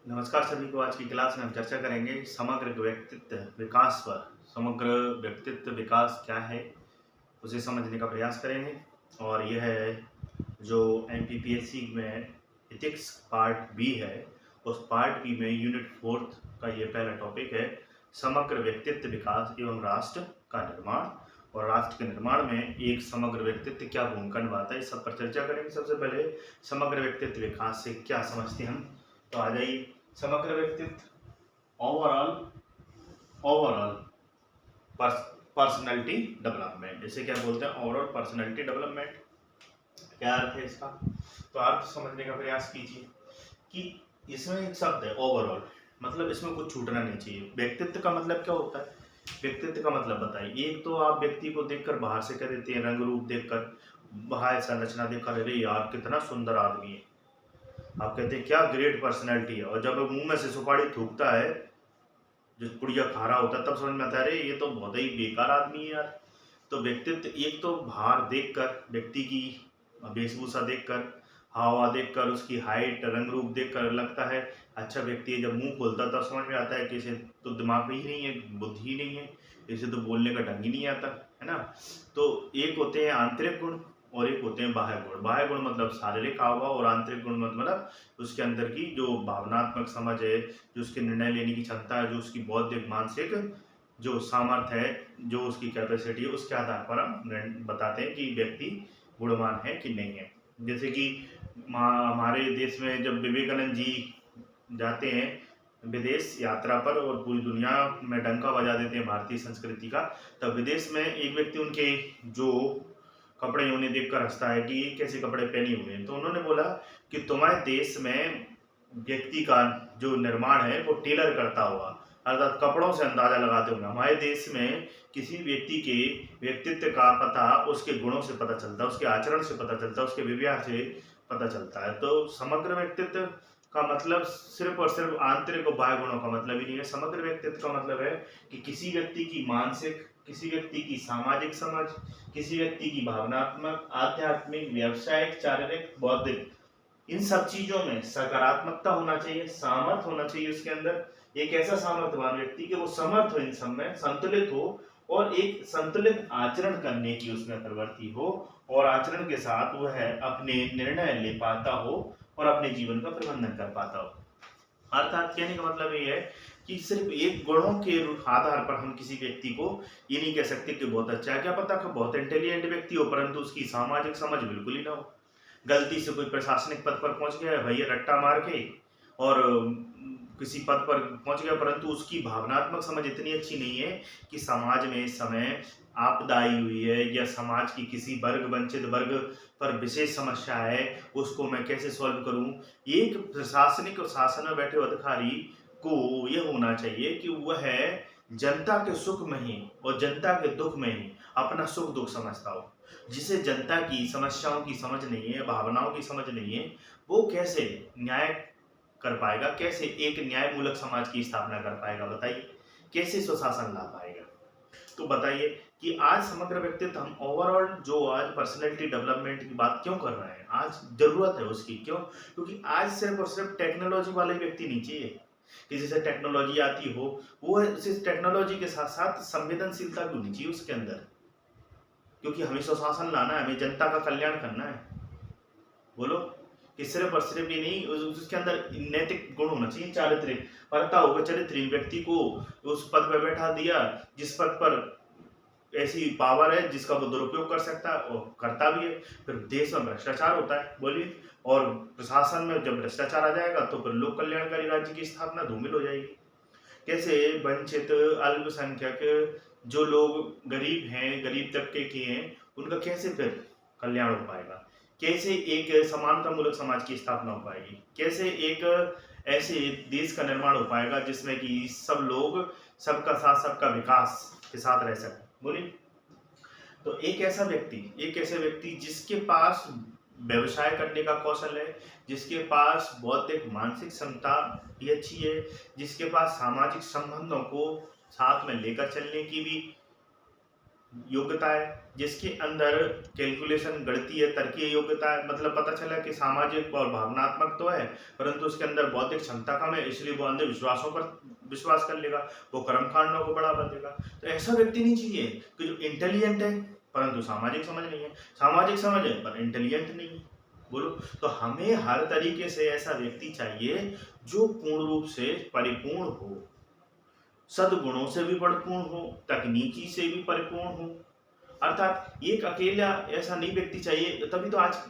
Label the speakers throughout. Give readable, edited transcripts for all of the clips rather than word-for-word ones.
Speaker 1: नमस्कार सभी को। आज की क्लास में हम चर्चा करेंगे समग्र व्यक्तित्व विकास पर। समग्र व्यक्तित्व विकास क्या है उसे समझने का प्रयास करेंगे। और यह जो एमपीपीएससी में एथिक्स पार्ट बी है, उस पार्ट बी में यूनिट 4 का ये पहला टॉपिक है, समग्र व्यक्तित्व विकास एवं राष्ट्र का निर्माण। और राष्ट्र के निर्माण में एक समग्र व्यक्तित्व क्या भूमिका निभाता है, इस सब पर चर्चा करेंगे। सबसे पहले समग्र व्यक्तित्व विकास से क्या समझते हैं हम, तो आ जाइए। समग्र व्यक्तित्व ओवरऑल ओवरऑल पर्सनैलिटी डेवलपमेंट, इसे क्या बोलते हैं, ओवरऑल पर्सनैलिटी डेवलपमेंट। क्या अर्थ है इसका, तो अर्थ समझने का प्रयास कीजिए कि इसमें एक शब्द है ओवरऑल, मतलब इसमें कुछ छूटना नहीं चाहिए। व्यक्तित्व का मतलब क्या होता है, व्यक्तित्व का मतलब बताइए। एक तो आप व्यक्ति को देखकर बाहर से कह देते हैं, रंग रूप देखकर, बाहर संरचना देखकर, अरे यार कितना सुंदर आदमी है, आप कहते हैं क्या ग्रेट पर्सनैलिटी है। और जब मुंह में से सुपारी थूकता है, जो पुड़िया खा रहा होता है, तब समझ में आता है अरे ये तो बहुत ही बेकार आदमी है यार। तो व्यक्तित्व एक तो बाहर देखकर, व्यक्ति की वेशभूषा देखकर, हावा देखकर, उसकी हाइट रंग रूप देखकर लगता है अच्छा व्यक्ति है। जब मुंह खोलता है तब समझ में आता है कि इसे तो दिमाग ही नहीं है, बुद्धि ही नहीं है, इसे तो बोलने का ढंग ही नहीं आता है ना। तो एक होते हैं आंतरिक गुण और एक होते हैं बाह्य गुण। बाह्य गुण मतलब शारीरिक हावभाव, और आंतरिक गुण मतलब उसके अंदर की जो भावनात्मक समझ है, जो उसके निर्णय लेने की क्षमता है, जो उसकी बौद्धिक मानसिक जो सामर्थ्य है, जो उसकी कैपेसिटी है, उसके आधार पर हम बताते हैं कि व्यक्ति गुणवान है कि नहीं है। जैसे कि हमारे देश में जब विवेकानंद जी जाते हैं विदेश यात्रा पर और पूरी दुनिया में डंका बजा देते हैं भारतीय संस्कृति का, तब विदेश में एक व्यक्ति उनके जो कपड़े उन्हें देखकर हंसता है कि ये कैसे कपड़े पहने हुए हैं। तो उन्होंने बोला कि तुम्हारे देश में व्यक्ति का जो निर्माण है वो टेलर करता होगा, अर्थात कपड़ों से अंदाजा लगाते होंगे। हमारे देश में किसी व्यक्ति के व्यक्तित्व का पता उसके गुणों से पता चलता है, उसके आचरण से पता चलता है, उसके व्यवहार से पता चलता है। तो समग्र व्यक्तित्व का मतलब सिर्फ और सिर्फ आंतरिक और बाह्य गुणों का मतलब ही नहीं है। समग्र व्यक्तित्व का मतलब है कि किसी व्यक्ति की मानसिक, किसी व्यक्ति की सामाजिक समझ, किसी व्यक्ति की भावनात्मक, आध्यात्मिक, व्यावसायिक, शारीरिक, बौद्धिक, इन सब चीजों में सकारात्मकता होना चाहिए, सामर्थ्य होना चाहिए उसके अंदर। एक ऐसा सामर्थ्यवान व्यक्ति कि वो समर्थ हो, इन सब में संतुलित हो, और एक संतुलित आचरण करने की उसमें प्रवृत्ति हो, और आचरण के साथ वह अपने निर्णय ले पाता हो और अपने जीवन का प्रबंधन कर पाता हो। अर्थात कहने का मतलब ये है कि सिर्फ एक गुणों के आधार पर हम किसी व्यक्ति को ये नहीं कह सकते कि बहुत अच्छा है। क्या पता कि बहुत इंटेलिजेंट व्यक्ति हो परंतु उसकी सामाजिक समझ बिल्कुल ही ना हो, गलती से कोई प्रशासनिक पद पर पहुंच गया है भैया रट्टा मार के, और किसी पद पर पहुंच गया, परंतु उसकी भावनात्मक समझ इतनी अच्छी नहीं है कि समाज में इस समय आपदा आई हुई है या समाज की किसी वर्ग, वंचित वर्ग पर विशेष समस्या है, उसको मैं कैसे सॉल्व करूं। एक प्रशासनिक और शासन में बैठे अधिकारी को यह होना चाहिए कि वह जनता के सुख में ही और जनता के दुख में ही अपना सुख दुख समझता हो। जिसे जनता की समस्याओं की समझ नहीं है, भावनाओं की समझ नहीं है, वो कैसे न्याय कर पाएगा, कैसे एक न्याय मूलक समाज की स्थापना कर पाएगा, बताइए कैसे सुशासन ला पाएगा। तो बताइए कि आज समग्र व्यक्तित्व, हम ओवरऑल जो आज पर्सनैलिटी डेवलपमेंट की बात क्यों कर रहे हैं, आज जरूरत है उसकी। क्यों? क्योंकि आज सिर्फ और सिर्फ टेक्नोलॉजी वाले व्यक्ति नहीं चाहिए कि जैसे टेक्नोलॉजी आती हो, वो इस टेक्नोलॉजी के साथ साथ संवेदनशीलता भी होनी चाहिए उसके अंदर, क्योंकि हमें सुशासन लाना है, हमें जनता का कल्याण करना है। बोलो कि सिर्फ और सिर्फ ये नहीं, उसके अंदर नैतिक गुण होना चाहिए, चारित्रिक परता होगा, चरित्रहीन व्यक्ति को उस पद पर बैठा दिया जिस पद पर ऐसी पावर है जिसका वो दुरुपयोग कर सकता है और करता भी है, फिर देश में भ्रष्टाचार होता है, बोलिए। और प्रशासन में जब भ्रष्टाचार आ जाएगा तो फिर लोक कल्याणकारी राज्य की स्थापना धूमिल हो जाएगी। कैसे वंचित, अल्पसंख्यक, जो लोग गरीब हैं, गरीब तबके के हैं, उनका कैसे फिर कल्याण हो पाएगा, कैसे एक समानता मूलक समाज की स्थापना हो पाएगी, कैसे एक ऐसे देश का निर्माण हो पाएगा जिसमें कि सब लोग, सबका साथ, सबका विकास के साथ रह सके, बोलिए। तो एक ऐसा व्यक्ति जिसके पास व्यवसाय करने का कौशल है, जिसके पास बौद्धिक मानसिक क्षमता भी अच्छी है, जिसके पास सामाजिक संबंधों को साथ में लेकर चलने की भी योग्यता है, जिसके अंदर कैलकुलेशन, गणितीय, तर्कीय योग्यता है। मतलब पता चला कि सामाजिक और भावनात्मक तो है, परंतु उसके अंदर बौद्धिक क्षमता कम है, इसलिए वो अंधविश्वासों पर विश्वास कर लेगा, वो कर्मकांडों को बढ़ावा देगा। तो ऐसा व्यक्ति नहीं चाहिए कि जो इंटेलिजेंट है परंतु सामाजिक समझ नहीं है, सामाजिक समझ है पर इंटेलिजेंट नहीं है। बोलो, तो हमें हर तरीके से ऐसा व्यक्ति चाहिए जो पूर्ण रूप से परिपूर्ण हो, सद्गुणों से भी परिपूर्ण हो, तकनीकी से भी परिपूर्ण हो। अर्थात एक अकेला ऐसा नहीं व्यक्ति चाहिए। तभी तो आज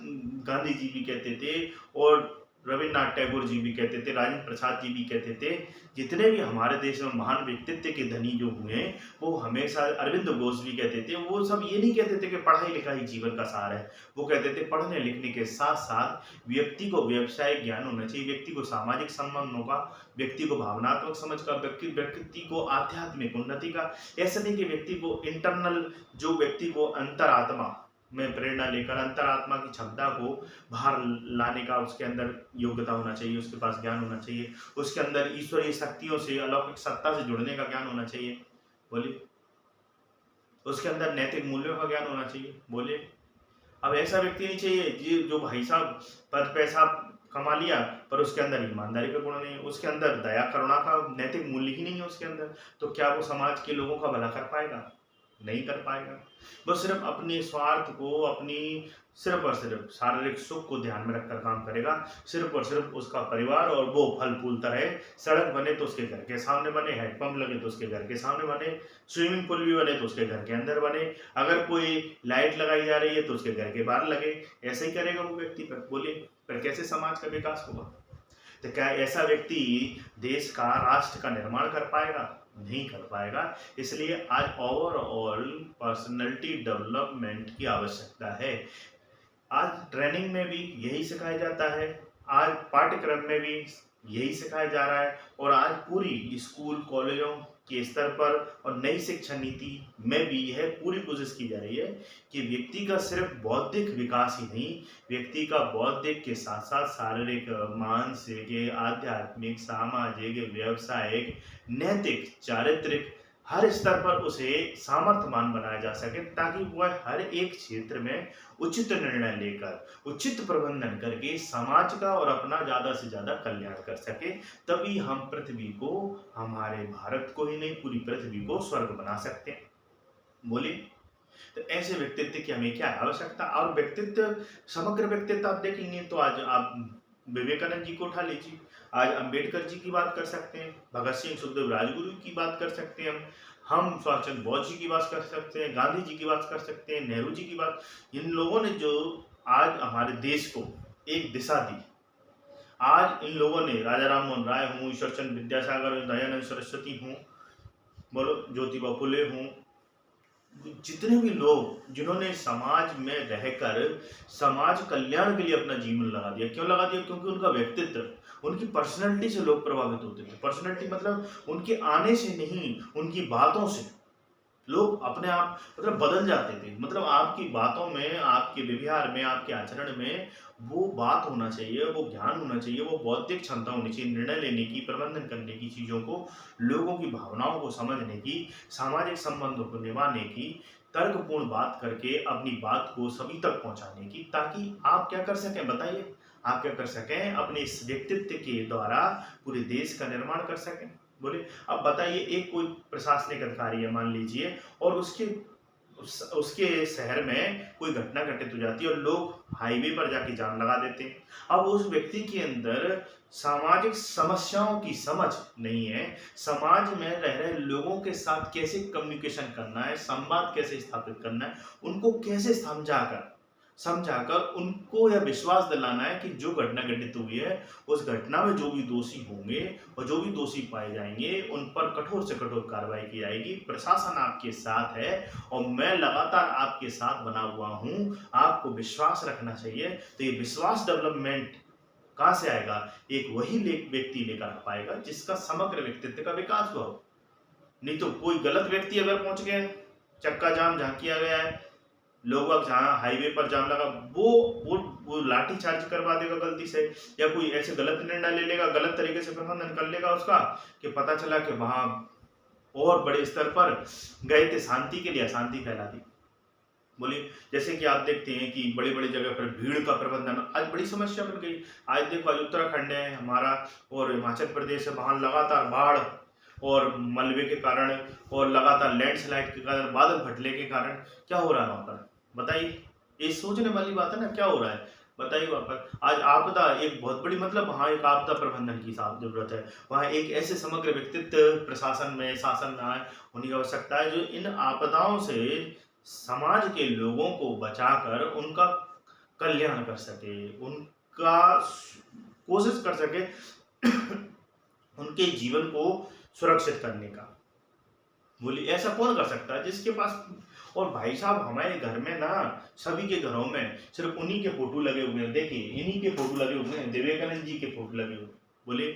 Speaker 1: गांधी जी भी कहते थे और रविन्द्रनाथ टैगोर जी भी कहते थे, राजेंद्र प्रसाद जी भी कहते थे, जितने भी हमारे देश में महान व्यक्तित्व के धनी जो हुए वो हमेशा, अरविंद घोष भी कहते थे, वो सब ये नहीं कहते थे कि पढ़ाई लिखाई जीवन का सार है। वो कहते थे पढ़ने लिखने के साथ साथ व्यक्ति को व्यवसायिक ज्ञान होना चाहिए, व्यक्ति को सामाजिक संबंधों का, व्यक्ति को भावनात्मक समझ का, व्यक्ति को आध्यात्मिक उन्नति का। ऐसा नहीं कि व्यक्ति को इंटरनल, जो व्यक्ति को अंतरात्मा में प्रेरणा लेकर अंतरात्मा की क्षमता को बाहर लाने का उसके अंदर योग्यता होना चाहिए, उसके पास ज्ञान होना चाहिए, उसके अंदर ईश्वरीय शक्तियों से, अलौकिक सत्ता से जुड़ने का ज्ञान होना चाहिए। बोलिए, उसके अंदर नैतिक मूल्यों का ज्ञान होना चाहिए। बोलिए, अब ऐसा व्यक्ति नहीं चाहिए जो भाई साहब पद पैसा कमा लिया पर उसके अंदर ईमानदारी का गुण नहीं है, उसके अंदर दया करुणा का नैतिक मूल्य ही नहीं है उसके अंदर, तो क्या वो समाज के लोगों का भला कर पाएगा? नहीं कर पाएगा। वो सिर्फ अपने स्वार्थ को, अपनी सिर्फ और सिर्फ शारीरिक सुख को ध्यान में रखकर काम करेगा। सिर्फ और सिर्फ उसका परिवार और वो फल फूलता रहे, सड़क बने तो उसके घर के सामने बने, हैंडपंप लगे तो उसके घर के सामने बने, स्विमिंग पूल भी बने तो उसके घर के अंदर बने, अगर कोई लाइट लगाई जा रही है तो उसके घर के बाहर लगे। ऐसे ही करेगा वो व्यक्ति। पर बोलिए, पर कैसे समाज का विकास होगा? तो क्या ऐसा व्यक्ति देश का, राष्ट्र का निर्माण कर पाएगा? नहीं कर पाएगा। इसलिए आज ओवरऑल पर्सनैलिटी डेवलपमेंट की आवश्यकता है। आज ट्रेनिंग में भी यही सिखाया जाता है, आज पाठ्यक्रम में भी यही सिखाया जा रहा है, और आज पूरी स्कूल कॉलेजों के स्तर पर और नई शिक्षा नीति में भी यह पूरी कोशिश की जा रही है कि व्यक्ति का सिर्फ बौद्धिक विकास ही नहीं, व्यक्ति का बौद्धिक के साथ साथ शारीरिक, मानसिक, आध्यात्मिक, सामाजिक, व्यवसायिक, नैतिक, चारित्रिक हर स्तर पर उसे सामर्थ्यवान बनाया जा सके, ताकि वह हर एक क्षेत्र में उचित निर्णय लेकर, उचित प्रबंधन करके समाज का और अपना ज्यादा से ज्यादा कल्याण कर सके। तभी हम पृथ्वी को, हमारे भारत को ही नहीं पूरी पृथ्वी को स्वर्ग बना सकते हैं। बोलिए, तो ऐसे व्यक्तित्व की हमें क्या आवश्यकता? और व्यक्तित्व, समग्र व्यक्तित्व आप देखेंगे तो आज आप विवेकानंद जी को उठा लीजिए, आज अंबेडकर जी की बात कर सकते हैं, भगत सिंह, सुखदेव, राजगुरु की बात कर सकते हैं, हम सुभाष चंद्र बोस जी की बात कर सकते हैं, गांधी जी की बात कर सकते हैं, नेहरू जी की बात। इन लोगों ने जो आज हमारे देश को एक दिशा दी, आज इन लोगों ने, राजा राम मोहन राय हूँ, ईश्वर चंद्र विद्यासागर, दयानंद सरस्वती हूँ, बोलो ज्योतिबा फुले हूँ, जितने भी लोग जिन्होंने समाज में रहकर समाज कल्याण के लिए अपना जीवन लगा दिया। क्यों लगा दिया? क्योंकि उनका व्यक्तित्व, उनकी पर्सनैलिटी से लोग प्रभावित होते थे। पर्सनैलिटी मतलब उनके आने से नहीं, उनकी बातों से लोग अपने आप मतलब बदल जाते थे। मतलब आपकी बातों में, आपके व्यवहार में, आपके आचरण में वो बात होना चाहिए, वो ज्ञान होना चाहिए, वो बौद्धिक क्षमता होनी चाहिए, निर्णय लेने की, प्रबंधन करने की, चीजों को, लोगों की भावनाओं को समझने की, सामाजिक संबंधों को निभाने की, तर्कपूर्ण बात करके अपनी बात को सभी तक पहुंचाने की, ताकि आप क्या कर सकें? बताइए, आप क्या कर सकें? अपने इस व्यक्तित्व के द्वारा पूरे देश का निर्माण कर सकें। बोले, अब बताइए, एक कोई प्रशासनिक अधिकारी है मान लीजिए, और उसके शहर में कोई घटना घटित हो जाती है और लोग हाईवे पर जाके जाम लगा देते हैं। अब उस व्यक्ति के अंदर सामाजिक समस्याओं की समझ नहीं है, समाज में रह रहे लोगों के साथ कैसे कम्युनिकेशन करना है, संवाद कैसे स्थापित करना है, उनको कैसे समझाकर उनको यह विश्वास दिलाना है कि जो घटना घटित हुई है, उस घटना में जो भी दोषी होंगे और जो भी दोषी पाए जाएंगे, उन पर कठोर से कठोर कार्रवाई की जाएगी। प्रशासन आपके साथ है और मैं लगातार आपके साथ बना हुआ हूं, आपको विश्वास रखना चाहिए। तो ये विश्वास डेवलपमेंट कहां से आएगा? एक वही व्यक्ति लेकर आ पाएगा जिसका समग्र व्यक्तित्व का विकास हुआ हो। नहीं तो कोई गलत व्यक्ति अगर पहुंच गए, चक्का जाम जहां किया गया है, लोग अब जहाँ हाईवे पर जाम लगा, वो लाठी चार्ज करवा देगा गलती से, या कोई ऐसे गलत निर्णय ले लेगा, गलत तरीके से प्रबंधन कर लेगा उसका, कि पता चला कि वहां और बड़े स्तर पर गए थे शांति के लिए, अशांति फैला दी। बोलिए, जैसे कि आप देखते हैं कि बड़ी बड़ी जगह पर भीड़ का प्रबंधन आज बड़ी समस्या बन गई। आज देखो, आज उत्तराखंड है हमारा और हिमाचल प्रदेश है, वहां लगातार बाढ़ और मलबे के कारण और लगातार लैंडस्लाइड के कारण, बादल फटने के कारण क्या हो रहा है वहां पर, बताइए। ये सोचने वाली बात है ना, क्या हो रहा है बताइए। वहां पर आज आपदा एक बहुत बड़ी, मतलब वहां एक आपदा प्रबंधन की साफ जरूरत है। वहां एक ऐसे समग्र व्यक्तित्व प्रशासन में, शासन में होने की आवश्यकता है जो इन आपदाओं से समाज के लोगों को बचाकर उनका कल्याण कर सके, उनका कोशिश कर सके उनके जीवन को सुरक्षित करने का। बोलिए, ऐसा कौन कर सकता है जिसके पास। और भाई साहब, हमारे घर में ना, सभी के घरों में सिर्फ उन्हीं के फोटो लगे हुए हैं। देखिए, इन्हीं के फोटो लगे हुए हैं, विवेकानंद जी के फोटो लगे हुए हैं। बोले,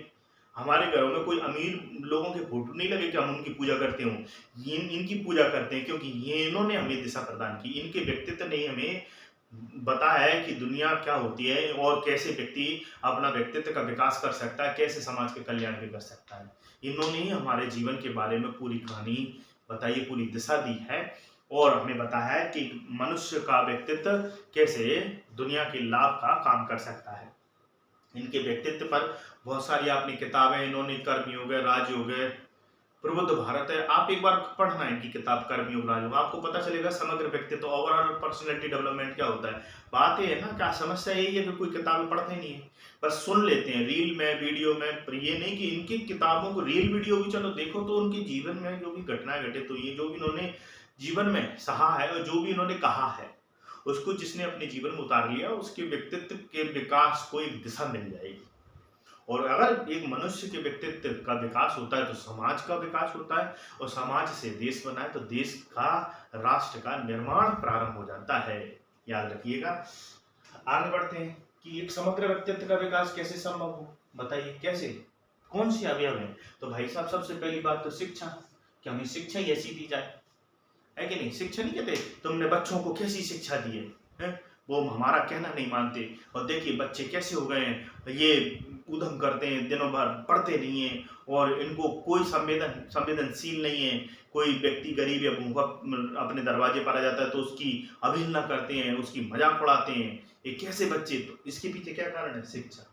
Speaker 1: हमारे घरों में कोई अमीर लोगों के फोटो नहीं लगे कि हम उनकी पूजा करते हो। इनकी पूजा करते हैं क्योंकि ये इन्होंने हमें दिशा प्रदान की। इनके व्यक्तित्व ने हमें बताया है कि दुनिया क्या होती है और कैसे व्यक्ति अपना व्यक्तित्व का विकास कर सकता है, कैसे समाज के कल्याण भी कर सकता है। इन्होंने ही हमारे जीवन के बारे में पूरी कहानी बताइए, पूरी दिशा दी है और हमें बताया है कि मनुष्य का व्यक्तित्व कैसे दुनिया के लाभ का काम कर सकता है। इनके व्यक्तित्व पर बहुत सारी आपने किताबें, इन्होंने कर्मयोग है, राजयोग है, प्रबुद्ध भारत है, आप एक बार पढ़ना इनकी किताब कर्मयोग, राजयोग, आपको पता चलेगा समग्र व्यक्तित्व, ओवरऑल पर्सनैलिटी डेवलपमेंट क्या होता है। बात ये है ना, क्या समस्या यही है कि कोई किताबें पढ़ते नहीं है, बस सुन लेते हैं रील में, वीडियो में। पर ये नहीं कि इनकी किताबों को, रील वीडियो भी चलो देखो तो उनके जीवन में जो भी घटनाएं घटित हुई है, जो भी इन्होंने जीवन में सहा है और जो भी इन्होंने कहा है, उसको जिसने अपने जीवन में उतार लिया, उसके व्यक्तित्व के विकास को एक दिशा मिल जाएगी। और अगर एक मनुष्य के व्यक्तित्व का विकास होता है तो समाज का विकास होता है, और समाज से देश बना है तो देश का, राष्ट्र का निर्माण प्रारंभ हो जाता है। याद रखिएगा। आगे बढ़ते हैं कि एक समग्र व्यक्तित्व का विकास कैसे संभव हो, बताइए कैसे, कौन सी अवयव है। तो भाई साहब, सबसे पहली बात तो शिक्षा, कि हमें शिक्षा ही ऐसी दी जाए, है कि नहीं। शिक्षा नहीं कहते तुमने बच्चों को कैसी शिक्षा दी है, वो हमारा कहना नहीं मानते। और देखिए बच्चे कैसे हो गए हैं, ये उधम करते हैं, दिनों भर पढ़ते नहीं है और इनको कोई संवेदनशील नहीं है। कोई व्यक्ति गरीब या भूखा अपने दरवाजे पर आ जाता है तो उसकी अवहेलना करते हैं, उसकी मजाक उड़ाते हैं। ये कैसे बच्चे, तो इसके पीछे क्या कारण है, शिक्षा।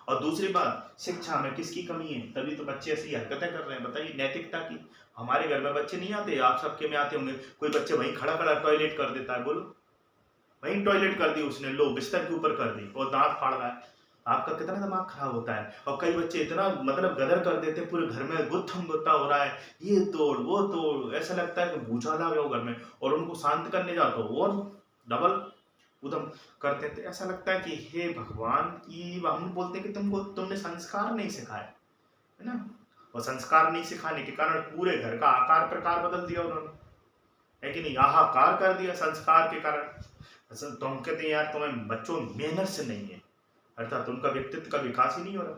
Speaker 1: और दूसरी बात, शिक्षा में किसकी कमी है, तभी तो बच्चे ऐसी हरकतें कर रहे हैं, बताइए, नैतिकता की। हमारे घर में बच्चे नहीं आते, आप सबके में आते होंगे, कोई बच्चे वहीं खड़ा खड़ा टॉयलेट कर देता है, बोलो, वहीं टॉयलेट कर दी उसने, लो बिस्तर के ऊपर कर दी और दांत फाड़ रहा है। आपका कितना दिमाग खराब होता है। और कई बच्चे इतना मतलब गदर कर देते, पूरे घर में गुत्थम गुत्था हो रहा है, ये तोड़ वो तोड़, ऐसा लगता है कि भूचाल आ गया हो घर में। और उनको शांत करने जाओ तो और डबल उधम करते थे। ऐसा लगता है कि हे भगवान, की हम बोलते हैं कि तुमने संस्कार नहीं सिखाए, है ना। और संस्कार नहीं सिखाने के कारण पूरे घर का आकार प्रकार बदल दिया उन्होंने, है कि नहीं, हाहाकार कर दिया संस्कार के कारण। तो हम कहते हैं यार, तुम्हें बच्चों मेहनत से नहीं है, अर्थात उनका व्यक्तित्व का विकास ही नहीं हो रहा,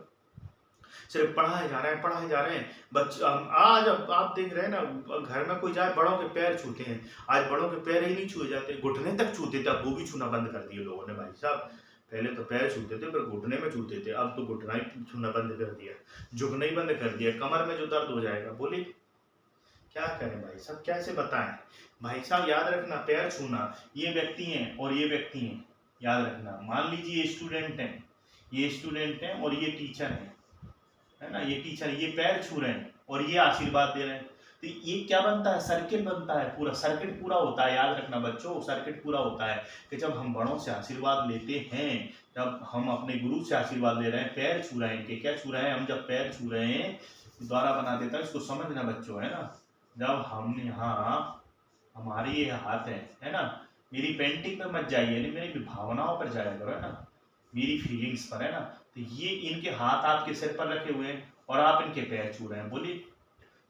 Speaker 1: सिर्फ पढ़ाए जा रहे हैं बच्चे। आज आप देख रहे हैं ना, घर में कोई जाए बड़ों के पैर छूते हैं। आज बड़ों के पैर ही नहीं छुए जाते, घुटने तक छूते थे, अब वो भी छूना बंद कर दिए लोगों ने भाई साहब। पहले तो पैर छूते थे, पर घुटने में छूते थे, अब तो घुटना ही छूना बंद कर दिया, झुकना ही बंद कर दिया, कमर में जो दर्द हो जाएगा। बोलिए क्या करें भाई साहब, कैसे बताएं भाई साहब। याद रखना, पैर छूना, ये व्यक्ति हैं और ये व्यक्ति हैं, याद रखना। मान लीजिए ये स्टूडेंट हैं, ये स्टूडेंट हैं और ये टीचर हैं, है ना, ये टीचर, ये पैर छू रहे हैं और ये आशीर्वाद दे रहे हैं, तो ये क्या बनता है, सर्किट बनता है, पूरा सर्किट पूरा होता है। याद रखना बच्चों, सर्किट पूरा होता है कि जब हम बड़ों से आशीर्वाद लेते हैं, जब हम अपने गुरु से आशीर्वाद ले रहे हैं, पैर छू रहे हैं, इनके क्या छू रहे हैं, हम जब पैर छू रहे हैं, द्वारा बना देता है, इसको समझना बच्चों, है ना। जब हम यहाँ, हमारी ये हाथ है ना, मेरी पेंटिंग में मत जाइए, नहीं मेरी भावनाओं पर जाया करो, है ना, मेरी फीलिंग्स पर, है ना। तो ये इनके हाथ आपके सिर पर रखे हुए हैं और आप इनके पैर छू रहे हैं, बोलिए।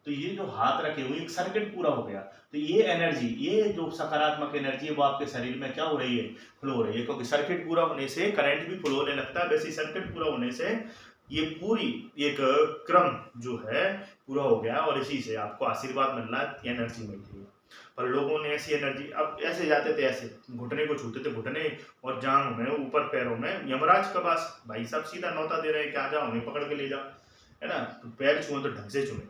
Speaker 1: तो ये जो हाथ रखे हुए, एक सर्किट पूरा हो गया। तो ये एनर्जी, ये जो सकारात्मक एनर्जी है, वो आपके शरीर में क्या हो रही है, फ्लो हो रही है, क्योंकि सर्किट पूरा होने से करंट भी फ्लो होने लगता है। वैसे सर्किट पूरा होने से ये पूरी एक क्रम जो है पूरा हो गया और इसी से आपको आशीर्वाद मिल रहा है, एनर्जी मिल रही है। पर लोगों ने ऐसी एनर्जी, अब ऐसे जाते थे, ऐसे घुटने को छूते थे, घुटने और जांघ में, ऊपर पैरों में, यमराज का पास भाई साहब सीधा नौता दे रहे हैं कि आ जाओ, हमें पकड़ के ले जाओ, है ना। तो पैर छुए तो ढंग से छुए,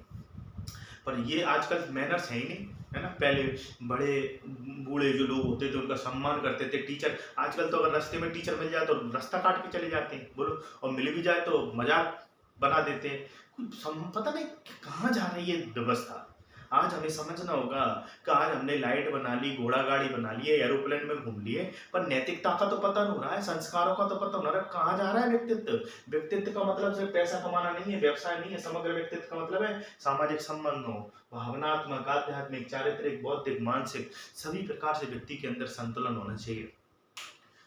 Speaker 1: पर ये आजकल मैनर्स है ही नहीं, है ना। पहले बड़े बूढ़े जो लोग होते थे उनका सम्मान करते थे। टीचर आजकल तो अगर रास्ते में टीचर मिल जाए तो रास्ता काट के चले जाते हैं, बोलो, और मिल भी जाए तो मजाक बना देते हैं। पता नहीं कहाँ जा रही है व्यवस्था। आज हमें समझना होगा कि आज हमने लाइट बना ली, घोड़ा गाड़ी बना ली है, एरोप्लेन में घूम लिए, पर नैतिकता का तो पता नहीं हो रहा है, संस्कारों का तो पता नहीं हो रहा है, कहाँ जा रहा है व्यक्तित्व। व्यक्तित्व का मतलब सिर्फ पैसा कमाना नहीं है, व्यवसाय नहीं है। समग्र व्यक्तित्व का मतलब है सामाजिक संबंधों, भावनात्मक, आध्यात्मिक, चारित्रिक, बौद्धिक, मानसिक, सभी प्रकार से व्यक्ति के अंदर संतुलन होना चाहिए।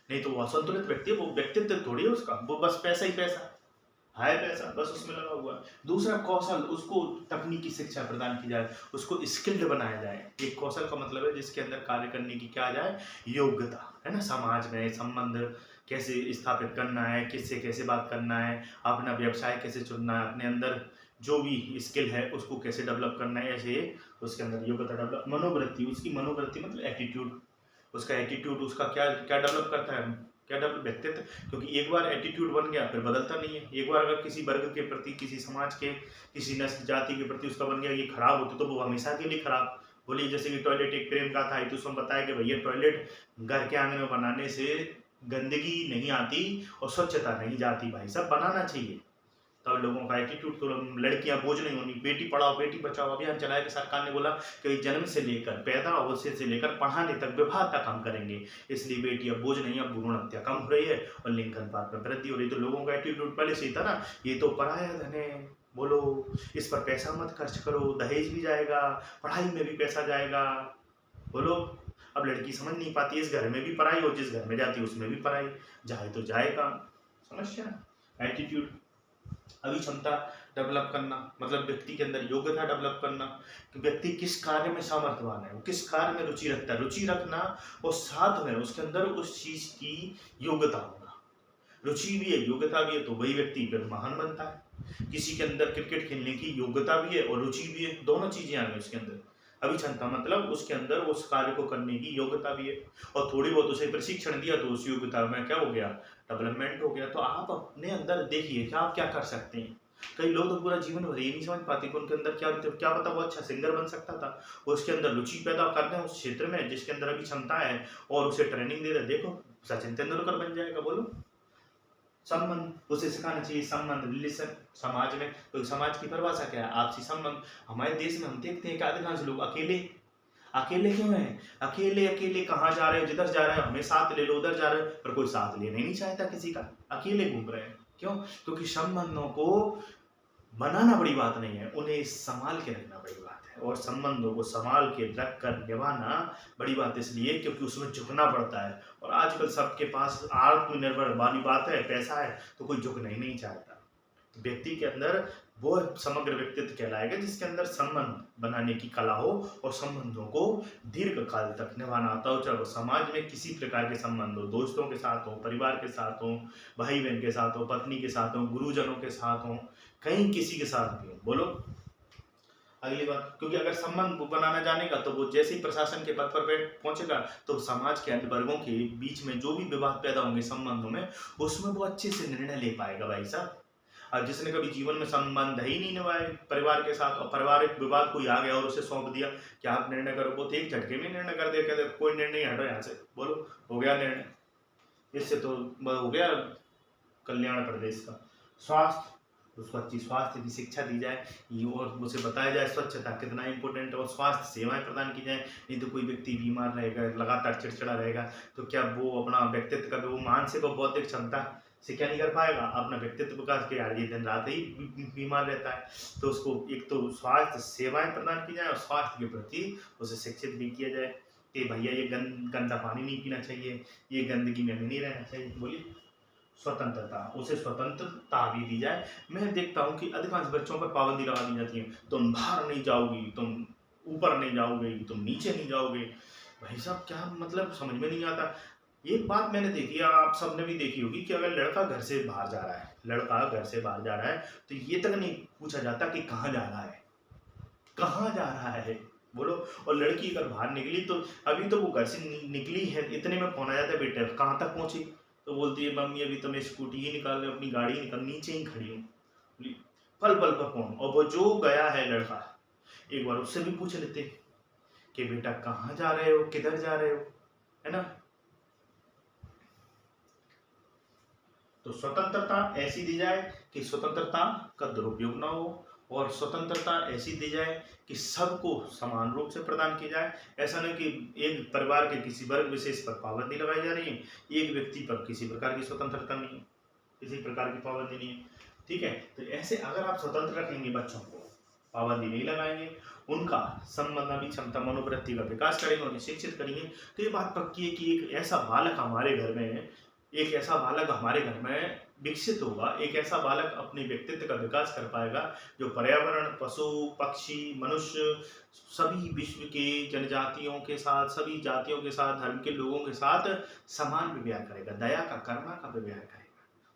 Speaker 1: नहीं तो वो असंतुलित व्यक्ति है, वो व्यक्तित्व थोड़ी है उसका, वो बस पैसा ही पैसा है, पैसा बस उसमें लगा हुआ है। दूसरा कौशल, उसको तकनीकी शिक्षा प्रदान की जाए, उसको स्किल्ड बनाया जाए। एक कौशल का मतलब है जिसके अंदर कार्य करने की क्या आ जाए, योग्यता, है ना। समाज में संबंध कैसे स्थापित करना है, किससे कैसे बात करना है, अपना व्यवसाय कैसे चुनना है, अपने अंदर जो भी स्किल है उसको कैसे डेवलप करना है, ऐसे उसके अंदर योग्यता डेवलप। मनोवृत्ति, उसकी मनोवृत्ति मतलब एटीट्यूड, उसका एटीट्यूड, उसका क्या क्या डेवलप करता है, क्या डेवलप व्यक्तित्व। क्योंकि एक बार एटीट्यूड बन गया फिर बदलता नहीं है। एक बार अगर किसी वर्ग के प्रति, किसी समाज के, किसी नस्ल जाति के प्रति उसका बन गया ये खराब होती तो वो हमेशा के लिए खराब। बोलिए जैसे कि टॉयलेट एक प्रेम का था, तो उसमें बताया कि भैया टॉयलेट घर के आंगन में बनाने से गंदगी नहीं आती और स्वच्छता नहीं जाती, भाई सब बनाना चाहिए। तब लोगों का एटीट्यूड, तो लड़कियां बोझ नहीं होनी, बेटी पढ़ाओ बेटी बचाओ अभियान चलाया कि सरकार ने बोला कि जन्म से लेकर, पैदा अवस्था से लेकर पढ़ाने तक, विवाह तक हम करेंगे, इसलिए बेटी अब बोझ नहीं, अब भ्रूण हत्या कम हो रही है और लिंग अनुपात में वृद्धि हो रही है। तो लोगों का एटीट्यूड पहले से ही था ना, ये तो पराया धन है, बोलो इस पर पैसा मत खर्च करो, दहेज भी जाएगा, पढ़ाई में भी पैसा जाएगा, बोलो। अब लड़की समझ नहीं पाती, इस घर में भी पढ़ाई और जिस घर में जाती है उसमें भी पढ़ाई, जाए तो जाएगा। समस्या एटीट्यूड। अभी क्षमता डेवलप करना मतलब व्यक्ति के अंदर योग्यता डेवलप करना कि व्यक्ति किस कार्य में सामर्थ्यवान है, वो किस कार्य में रुचि रखता है, रुचि रखना और साथ में उसके अंदर उस चीज की योग्यता होना। रुचि भी है, योग्यता भी है, तो वही व्यक्ति फिर महान बनता है। किसी के अंदर क्रिकेट खेलने की योग्यता भी है और रुचि भी है, दोनों चीजें आ गई उसके अंदर। अभिक्षमता मतलब उसके अंदर उस कार्य को करने की योग्यता भी है और थोड़ी बहुत उसे प्रशिक्षण दिया तो उस योग्यता में क्या हो गया, डेवलपमेंट हो गया। तो आप अपने अंदर देखिए कि आप क्या कर सकते हैं। कई लोग तो पूरा जीवन भर ये नहीं समझ पाते कि उनके अंदर क्या पता वो अच्छा सिंगर बन सकता था, उसके अंदर रुचि पैदा करना है उस क्षेत्र में जिसके अंदर अभी क्षमता है और उसे ट्रेनिंग दे रहे, देखो सचिन तेंदुलकर बन जाएगा। बोलो संबंध उसे सिखाना चाहिए, संबंध रिलेशन समाज में। तो समाज की परिभाषा क्या है, आपसी संबंध। हमारे देश में हम देखते हैं कि अधिकांश लोग अकेले अकेले क्यों हैं, अकेले अकेले कहाँ जा रहे हो, जिधर जा रहे हो हमें साथ ले लो, उधर जा रहे हो पर कोई साथ लेना ही नहीं चाहता किसी का, अकेले घूम रहे हैं। क्यों? क्योंकि संबंधों को बनाना बड़ी बात नहीं है, उन्हें संभाल के रखना बड़ी बात है। और संबंधों को संभाल के रख कर निभाना बड़ी बात इसलिए क्योंकि उसमें झुकना पड़ता है। और आजकल सबके पास आत्मनिर्भर वाली बात है, पैसा है तो कोई झुकना ही नहीं चाहता। व्यक्ति के अंदर वो समग्र व्यक्तित्व कहलाएगा जिसके अंदर संबंध बनाने की कला हो और संबंधों को दीर्घ काल तक निभाना आता हो, चाहे वो समाज में किसी प्रकार के संबंध हो, दोस्तों के साथ हो, परिवार के साथ हो, भाई बहन के साथ हो, पत्नी के साथ हो, गुरुजनों के साथ हो, कहीं किसी के साथ भी हो। बोलो अगली बात, क्योंकि अगर संबंध बनाना जानेगा तो वो जैसे ही प्रशासन के पद पर पहुंचेगा तो समाज के अन्य वर्गों के बीच में जो भी विवाद पैदा होंगे संबंधों में, उसमें वो अच्छे से निर्णय ले पाएगा भाई साहब। और जिसने कभी जीवन में संबंध ही नहीं निभाए परिवार के साथ और पारिवारिक विवाद कोई आ गया और उसे सौंप दिया कि आप निर्णय करो, वो तो एक झटके में निर्णय कर दिया, कहते कोई निर्णय हटो यहाँ से, बोलो हो गया निर्णय। इससे तो हो गया कल्याण प्रदेश का। स्वास्थ्य, उसको अच्छी स्वास्थ्य की शिक्षा दी जाए और उसे बताया जाए स्वच्छता कितना इंपॉर्टेंट है और स्वास्थ्य सेवाएं प्रदान की जाए। नहीं तो कोई व्यक्ति बीमार रहेगा, लगातार चिड़चिड़ा रहेगा तो क्या वो अपना व्यक्तित्व का, वो मानसिक और बौद्धिक क्षमता से क्या नहीं कर पाएगा, अपना व्यक्तित्व विकास के यार ये दिन रात ही बीमार रहता है। तो उसको एक तो स्वास्थ्य सेवाएं प्रदान की जाए और स्वास्थ्य के प्रति उसे शिक्षित भी किया जाए कि भैया ये गंदा पानी नहीं पीना चाहिए, ये गंदगी में नहीं रहना चाहिए। बोलिए स्वतंत्रता, उसे स्वतंत्रता भी दी जाए। मैं देखता हूँ कि अधिकांश बच्चों पर पाबंदी लगा दी जाती है, तुम बाहर नहीं जाओगी, तुम ऊपर नहीं जाओगे, तुम नीचे नहीं जाओगे। भाई साहब क्या मतलब समझ में नहीं आता। एक बात मैंने देखी है, आप सबने भी देखी होगी कि अगर लड़का घर से बाहर जा रहा है, लड़का घर से बाहर जा रहा है तो ये तक नहीं पूछा जाता कि कहाँ जा रहा है, कहाँ जा रहा है, बोलो। और लड़की अगर बाहर निकली तो अभी तो वो घर से निकली है इतने में फोन आ जाता है, बेटे कहाँ तक पहुंची, तो बोलती है मम्मी अभी तो मैं स्कूटी ही निकाल रही, अपनी गाड़ी निकाल नीचे ही खड़ी हूँ, पल पल पर फोन। और वो जो गया है लड़का एक बार उससे भी पूछ लेते कि बेटा कहाँ जा रहे हो, किधर जा रहे हो, है ना। तो स्वतंत्रता ऐसी दी जाए कि स्वतंत्रता का दुरुपयोग ना हो, और स्वतंत्रता ऐसी दी जाए कि सबको समान रूप से प्रदान की जाए। ऐसा नहीं कि एक परिवार के किसी वर्ग विशेष पर पाबंदी लगाई जा रही है, एक व्यक्ति पर किसी प्रकार की स्वतंत्रता नहीं है, किसी प्रकार की पाबंदी नहीं है, ठीक है। तो ऐसे अगर आप स्वतंत्र रखेंगे, बच्चों को पाबंदी नहीं लगाएंगे, उनका संबंधी क्षमता मनोवृत्ति का विकास करेंगे, उन्हें शिक्षित करेंगे, तो ये बात पक्की है कि एक ऐसा बालक हमारे घर में विकसित होगा, एक ऐसा बालक अपने व्यक्तित्व का विकास कर पाएगा जो पर्यावरण, पशु पक्षी, मनुष्य, सभी विश्व के जनजातियों के साथ, सभी जातियों के साथ, धर्म के लोगों के साथ समान व्यवहार करेगा, दया का, करुणा का व्यवहार करेगा।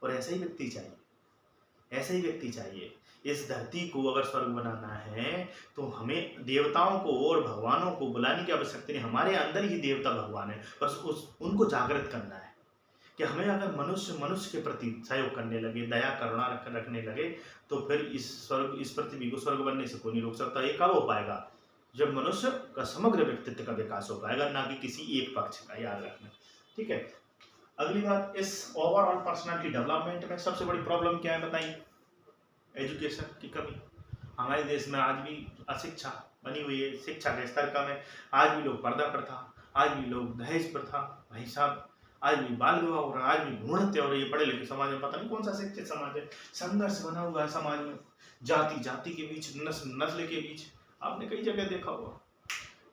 Speaker 1: और ऐसा ही व्यक्ति चाहिए, ऐसा ही व्यक्ति चाहिए। इस धरती को अगर स्वर्ग बनाना है तो हमें देवताओं को और भगवानों को बुलाने की आवश्यकता नहीं, हमारे अंदर ही देवता भगवान है, बस उनको जागृत करना है। कि हमें अगर मनुष्य के प्रति सहयोग करने लगे, दया करुणा रखने लगे, तो फिर इस पृथ्वी को स्वर्ग बनने से कोई नहीं रोक सकता। ये कब हो पाएगा? जब मनुष्य का समग्र व्यक्तित्व का विकास हो पाएगा, ना कि किसी एक पक्ष का, याद रखना, ठीक है। अगली बात, इस ओवरऑल पर्सनालिटी डेवलपमेंट में सबसे बड़ी प्रॉब्लम क्या है बताइए? एजुकेशन की कमी। हमारे देश में आज भी अशिक्षा बनी हुई है, शिक्षा के स्तर कम है, आज भी लोग पर्दा प्रथा, आज भी लोग दहेज प्रथा, भाई साहब, आज भी बाल विवाह हो रहा है, आज भी भ्रूण हत्या हो रही है। पढ़े लिखे समाज में पता नहीं कौन सा शिक्षित समाज है, संघर्ष बना हुआ है समाज में, जाति के बीच, नस्ल के बीच। आपने कई जगह देखा होगा,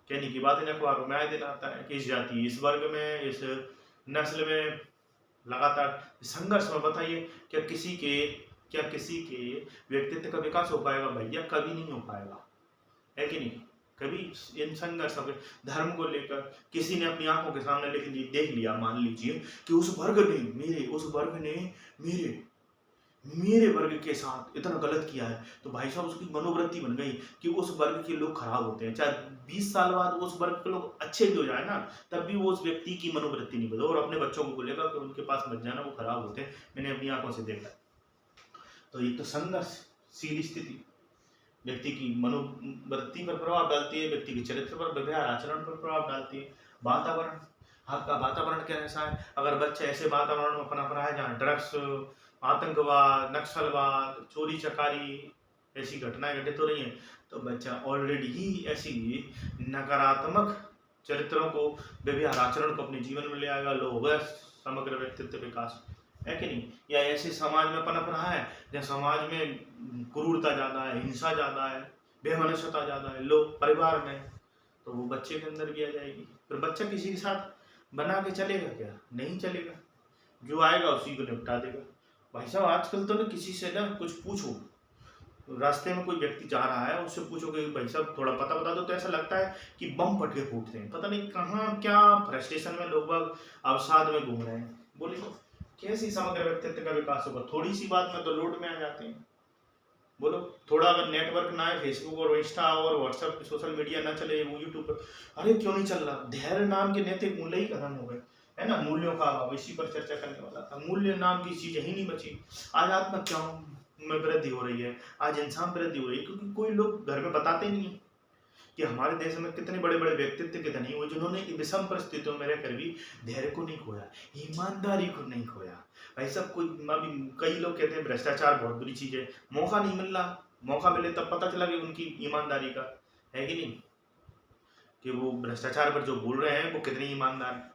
Speaker 1: कहने की बात इन अखबारों में आए दिन आता है कि इस जाति, इस वर्ग में, इस नस्ल में लगातार संघर्ष में। बताइए क्या किसी के व्यक्तित्व का विकास हो पाएगा? भैया कभी नहीं हो पाएगा, है कि नहीं? कभी इन संघर्ष धर्म को लेकर किसी ने अपनी आंखों के सामने देख लिया, मान लीजिए कि उस वर्ग ने मेरे वर्ग के साथ इतना गलत किया है, तो भाई साहब उसकी मनोवृत्ति बन गई कि उस वर्ग के लोग खराब होते हैं। चाहे 20 साल बाद उस वर्ग के लोग अच्छे भी हो जाए ना, तब भी वो उस व्यक्ति की मनोवृत्ति नहीं बदले, और अपने बच्चों को बोलेगा कि उनके पास मत जाना, वो खराब होते हैं, मैंने अपनी आंखों से देखा। तो ये तो संघर्षशील स्थिति व्यक्ति की मनोवृत्ति पर प्रभाव डालती है, व्यक्ति के चरित्र पर, व्यवहार आचरण पर प्रभाव डालती है। वातावरण, आपका वातावरण कैसा है? अगर बच्चा ऐसे वातावरण में पनप रहा है जहाँ ड्रग्स, आतंकवाद, नक्सलवाद, चोरी चकारी ऐसी घटनाएं घटित हो रही हैं, तो बच्चा ऑलरेडी ही ऐसी नकारात्मक चरित्रों को, व्यवहार आचरण को अपने जीवन में ले आएगा, लोग समग्र व्यक्तित्व विकास, है कि नहीं? या ऐसे समाज में पनप रहा है जहाँ समाज में क्रूरता ज़्यादा है, हिंसा ज़्यादा है, बेमनुष्यता ज़्यादा है, लोग परिवार में, तो वो बच्चे के अंदर भी आ जाएगी। फिर बच्चा किसी के साथ बना के चलेगा क्या? नहीं चलेगा, जो आएगा उसी को निपटा देगा। भाई साहब आजकल तो ना किसी से ना कुछ पूछो, रास्ते में कोई व्यक्ति जा रहा है, उससे पूछो कि भाई साहब थोड़ा पता बता दो, तो ऐसा लगता है कि बम फटके फूटते हैं, पता नहीं कहाँ क्या फ्रस्ट्रेशन में लोग अवसाद में घूम रहे हैं। बोलिए कैसी समग्र व्यक्तित्व का विकास होगा? थोड़ी सी बात में तो लोड में आ जाते हैं। बोलो, थोड़ा अगर नेटवर्क ना है, फेसबुक और इंस्टा और व्हाट्सएप, सोशल मीडिया ना चले, वो यूट्यूब पर, अरे क्यों नहीं चल रहा? धैर्य नाम के नैतिक मूल्य ही खत्म हो गए, है ना। मूल्यों का अभाव, इसी पर चर्चा करने वाला था। मूल्य नाम की चीज ही नहीं बची। आज आत्महत्याओं में वृद्धि हो रही है, आज इंसान वृद्धि हो रही है, क्योंकि कोई लोग घर में बताते नहीं है कि हमारे देश में कितने बड़े बड़े व्यक्तित्व के धनी हुए जिन्होंने विषम परिस्थितियों में रहकर भी धैर्य को नहीं खोया, ईमानदारी को नहीं खोया। भाई सब कोई, कई लोग कहते हैं भ्रष्टाचार बहुत बुरी चीज है, मौका नहीं मिल रहा, मौका मिले तब पता चला कि उनकी ईमानदारी का, है कि नहीं, कि वो भ्रष्टाचार पर जो बोल रहे हैं वो कितने ईमानदार है।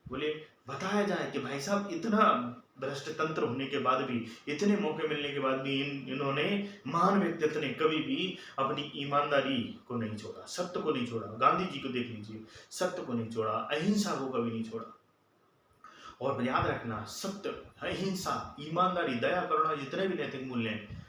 Speaker 1: बोलिए, बताया जाए कि भाई साहब इतना भ्रष्ट तंत्र होने के बाद भी, इतने मौके मिलने के बाद भी इन्होंने, महान व्यक्तित्व ने कभी भी अपनी ईमानदारी को नहीं छोड़ा, सत्य को नहीं छोड़ा। गांधी जी को देख लीजिए, सत्य को नहीं छोड़ा, अहिंसा को कभी नहीं छोड़ा। और याद रखना, सत्य, अहिंसा, ईमानदारी, दया, करुणा, जितने भी नैतिक मूल्य हैं,